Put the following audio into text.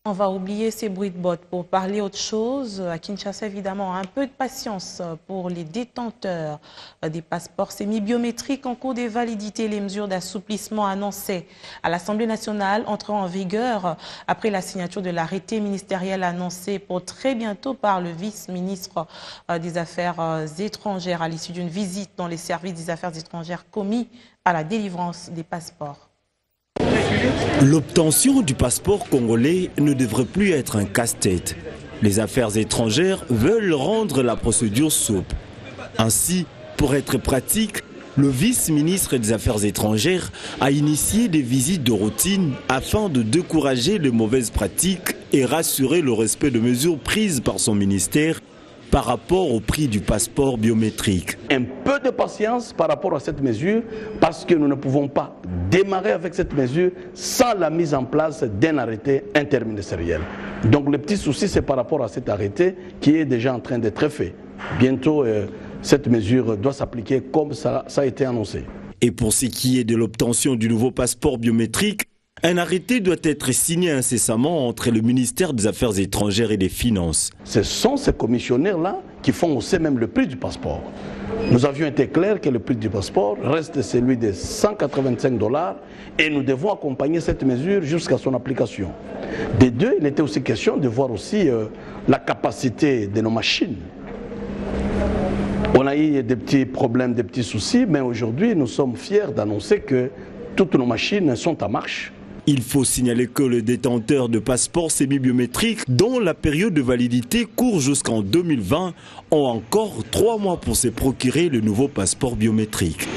On va oublier ces bruits de bottes pour parler autre chose. À Kinshasa, évidemment, un peu de patience pour les détenteurs des passeports semi-biométriques en cours de validité. Les mesures d'assouplissement annoncées à l'Assemblée nationale entreront en vigueur après la signature de l'arrêté ministériel annoncé pour très bientôt par le vice-ministre des Affaires étrangères à l'issue d'une visite dans les services des affaires étrangères commis à la délivrance des passeports. L'obtention du passeport congolais ne devrait plus être un casse-tête. Les affaires étrangères veulent rendre la procédure souple. Ainsi, pour être pratique, le vice-ministre des Affaires étrangères a initié des visites de routine afin de décourager les mauvaises pratiques et rassurer le respect de mesures prises par son ministère par rapport au prix du passeport biométrique. Un peu de patience par rapport à cette mesure parce que nous ne pouvons pas démarrer avec cette mesure sans la mise en place d'un arrêté interministériel. Donc le petit souci c'est par rapport à cet arrêté qui est déjà en train d'être fait. Bientôt cette mesure doit s'appliquer comme ça a été annoncé. Et pour ce qui est de l'obtention du nouveau passeport biométrique, un arrêté doit être signé incessamment entre le ministère des Affaires étrangères et des Finances. Ce sont ces commissionnaires-là qui font aussi même le prix du passeport. Nous avions été clairs que le prix du passeport reste celui de 185 $ et nous devons accompagner cette mesure jusqu'à son application. Des deux, il était aussi question de voir aussi la capacité de nos machines. On a eu des petits problèmes, des petits soucis, mais aujourd'hui nous sommes fiers d'annoncer que toutes nos machines sont en marche. Il faut signaler que les détenteurs de passeports semi-biométriques dont la période de validité court jusqu'en 2020 ont encore 3 mois pour se procurer le nouveau passeport biométrique.